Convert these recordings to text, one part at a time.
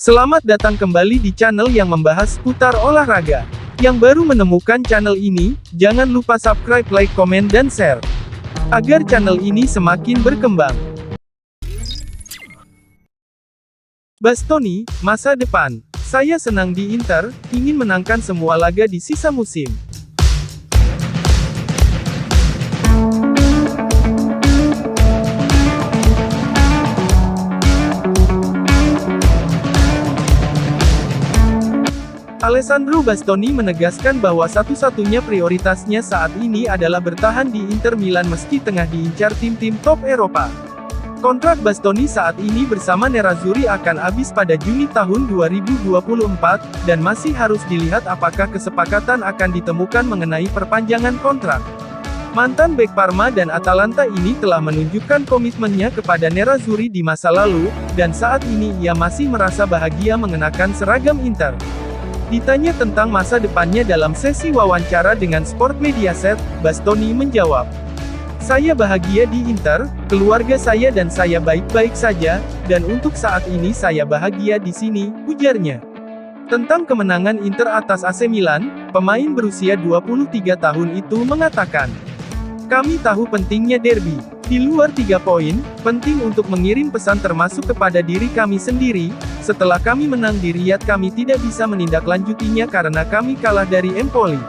Selamat datang kembali di channel yang membahas seputar olahraga. Yang baru menemukan channel ini, jangan lupa subscribe, like, komen, dan share. Agar channel ini semakin berkembang. Bastoni, masa depan. Saya senang di Inter, ingin menangkan semua laga di sisa musim. Alessandro Bastoni menegaskan bahwa satu-satunya prioritasnya saat ini adalah bertahan di Inter Milan meski tengah diincar tim-tim top Eropa. Kontrak Bastoni saat ini bersama Nerazzurri akan habis pada Juni tahun 2024, dan masih harus dilihat apakah kesepakatan akan ditemukan mengenai perpanjangan kontrak. Mantan bek Parma dan Atalanta ini telah menunjukkan komitmennya kepada Nerazzurri di masa lalu, dan saat ini ia masih merasa bahagia mengenakan seragam Inter. Ditanya tentang masa depannya dalam sesi wawancara dengan Sport Mediaset, Bastoni menjawab, "Saya bahagia di Inter, keluarga saya dan saya baik-baik saja, dan untuk saat ini saya bahagia di sini," ujarnya. Tentang kemenangan Inter atas AC Milan, pemain berusia 23 tahun itu mengatakan, "Kami tahu pentingnya derby. Di luar 3 poin, penting untuk mengirim pesan termasuk kepada diri kami sendiri. Setelah kami menang di Riyadh kami tidak bisa menindaklanjutinya karena kami kalah dari Empoli.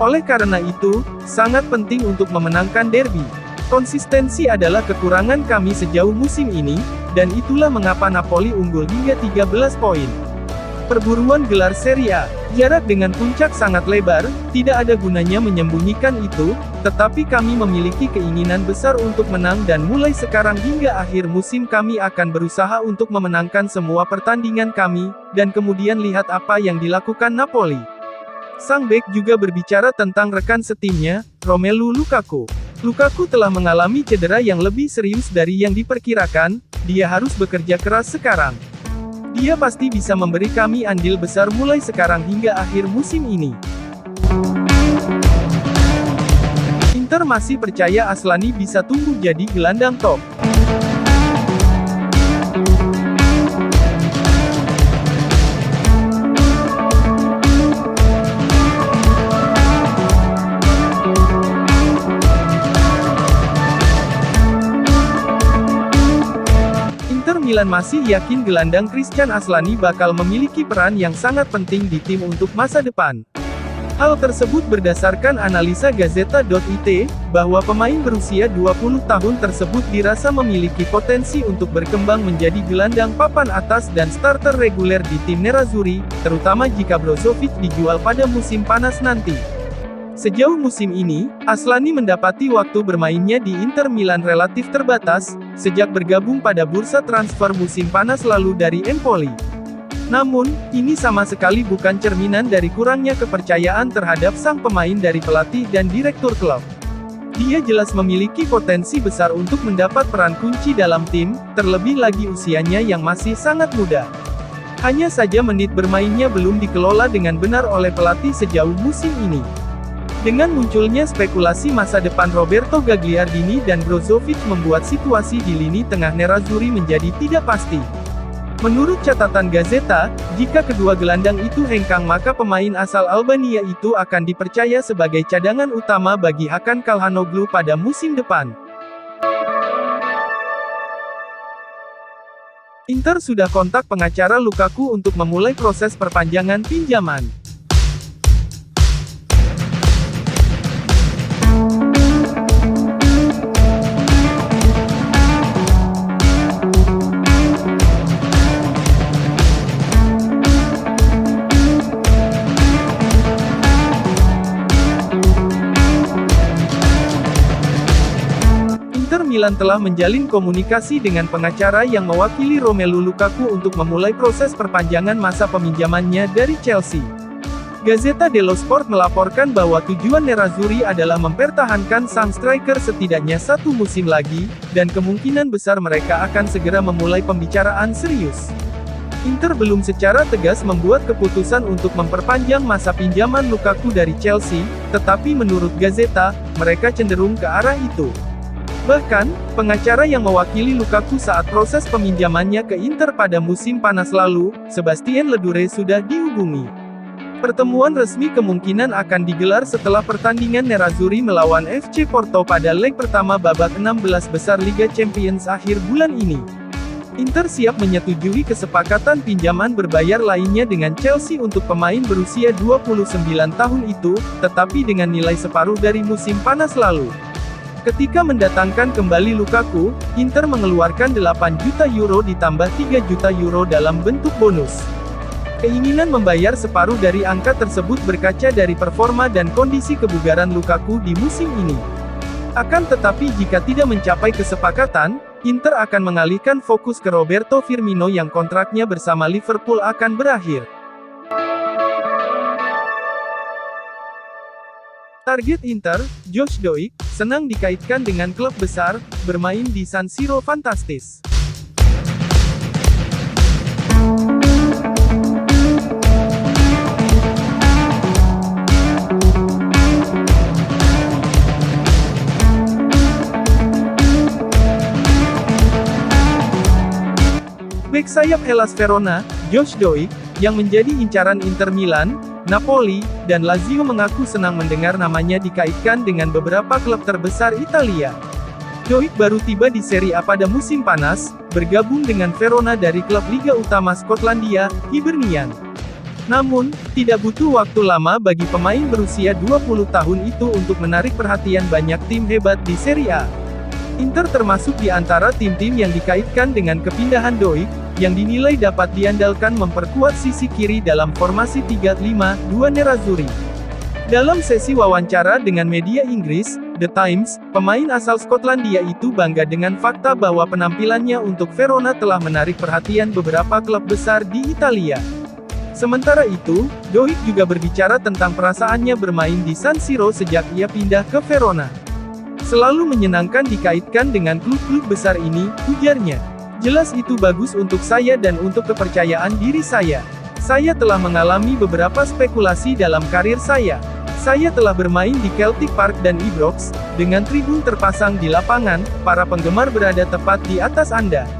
Oleh karena itu, sangat penting untuk memenangkan derby. Konsistensi adalah kekurangan kami sejauh musim ini, dan itulah mengapa Napoli unggul hingga 13 poin. Perburuan gelar Serie A, jarak dengan puncak sangat lebar, tidak ada gunanya menyembunyikan itu, tetapi kami memiliki keinginan besar untuk menang dan mulai sekarang hingga akhir musim kami akan berusaha untuk memenangkan semua pertandingan kami, dan kemudian lihat apa yang dilakukan Napoli." Sang bek juga berbicara tentang rekan setimnya, Romelu Lukaku. Lukaku telah mengalami cedera yang lebih serius dari yang diperkirakan, dia harus bekerja keras sekarang. Dia pasti bisa memberi kami andil besar mulai sekarang hingga akhir musim ini. Inter masih percaya Aslani bisa tumbuh jadi gelandang top. Milan masih yakin gelandang Christian Aslani bakal memiliki peran yang sangat penting di tim untuk masa depan. Hal tersebut berdasarkan analisa Gazzetta.it, bahwa pemain berusia 20 tahun tersebut dirasa memiliki potensi untuk berkembang menjadi gelandang papan atas dan starter reguler di tim Nerazzurri, terutama jika Brozovic dijual pada musim panas nanti. Sejauh musim ini, Aslani mendapati waktu bermainnya di Inter Milan relatif terbatas, sejak bergabung pada bursa transfer musim panas lalu dari Empoli. Namun, ini sama sekali bukan cerminan dari kurangnya kepercayaan terhadap sang pemain dari pelatih dan direktur klub. Dia jelas memiliki potensi besar untuk mendapat peran kunci dalam tim, terlebih lagi usianya yang masih sangat muda. Hanya saja menit bermainnya belum dikelola dengan benar oleh pelatih sejauh musim ini. Dengan munculnya spekulasi masa depan Roberto Gagliardini dan Brozovic membuat situasi di lini tengah Nerazzurri menjadi tidak pasti. Menurut catatan Gazzetta, jika kedua gelandang itu hengkang maka pemain asal Albania itu akan dipercaya sebagai cadangan utama bagi Hakan Calhanoglu pada musim depan. Inter sudah kontak pengacara Lukaku untuk memulai proses perpanjangan pinjaman. Milan telah menjalin komunikasi dengan pengacara yang mewakili Romelu Lukaku untuk memulai proses perpanjangan masa peminjamannya dari Chelsea. Gazzetta dello Sport melaporkan bahwa tujuan Nerazzurri adalah mempertahankan sang striker setidaknya 1 musim lagi, dan kemungkinan besar mereka akan segera memulai pembicaraan serius. Inter belum secara tegas membuat keputusan untuk memperpanjang masa pinjaman Lukaku dari Chelsea, tetapi menurut Gazzetta, mereka cenderung ke arah itu. Bahkan, pengacara yang mewakili Lukaku saat proses peminjamannya ke Inter pada musim panas lalu, Sebastian Ledure sudah dihubungi. Pertemuan resmi kemungkinan akan digelar setelah pertandingan Nerazzurri melawan FC Porto pada leg pertama babak 16 besar Liga Champions akhir bulan ini. Inter siap menyetujui kesepakatan pinjaman berbayar lainnya dengan Chelsea untuk pemain berusia 29 tahun itu, tetapi dengan nilai separuh dari musim panas lalu. Ketika mendatangkan kembali Lukaku, Inter mengeluarkan 8 juta euro ditambah 3 juta euro dalam bentuk bonus. Keinginan membayar separuh dari angka tersebut berkaca dari performa dan kondisi kebugaran Lukaku di musim ini. Akan tetapi jika tidak mencapai kesepakatan, Inter akan mengalihkan fokus ke Roberto Firmino yang kontraknya bersama Liverpool akan berakhir. Target Inter, Josh Doig, senang dikaitkan dengan klub besar, bermain di San Siro fantastis. Bek sayap Hellas Verona, Josh Doig, yang menjadi incaran Inter Milan, Napoli, dan Lazio mengaku senang mendengar namanya dikaitkan dengan beberapa klub terbesar Italia. Doig baru tiba di Serie A pada musim panas, bergabung dengan Verona dari klub Liga Utama Skotlandia, Hibernian. Namun, tidak butuh waktu lama bagi pemain berusia 20 tahun itu untuk menarik perhatian banyak tim hebat di Serie A. Inter termasuk di antara tim-tim yang dikaitkan dengan kepindahan Doig, yang dinilai dapat diandalkan memperkuat sisi kiri dalam formasi 3-5-2 Nerazzurri. Dalam sesi wawancara dengan media Inggris, The Times, pemain asal Skotlandia itu bangga dengan fakta bahwa penampilannya untuk Verona telah menarik perhatian beberapa klub besar di Italia. Sementara itu, Doig juga berbicara tentang perasaannya bermain di San Siro sejak ia pindah ke Verona. Selalu menyenangkan dikaitkan dengan klub-klub besar ini, ujarnya. Jelas itu bagus untuk saya dan untuk kepercayaan diri saya. Saya telah mengalami beberapa spekulasi dalam karir saya. Saya telah bermain di Celtic Park dan Ibrox, dengan tribun terpasang di lapangan, para penggemar berada tepat di atas Anda.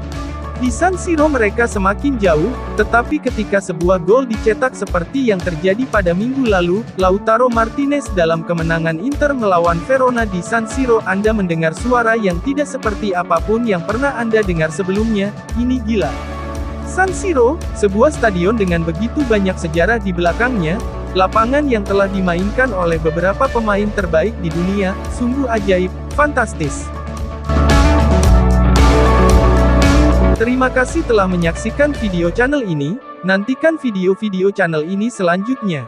Di San Siro mereka semakin jauh, tetapi ketika sebuah gol dicetak seperti yang terjadi pada minggu lalu, Lautaro Martinez dalam kemenangan Inter melawan Verona di San Siro, Anda mendengar suara yang tidak seperti apapun yang pernah Anda dengar sebelumnya, ini gila. San Siro, sebuah stadion dengan begitu banyak sejarah di belakangnya, lapangan yang telah dimainkan oleh beberapa pemain terbaik di dunia, sungguh ajaib, fantastis. Terima kasih telah menyaksikan video channel ini, nantikan video-video channel ini selanjutnya.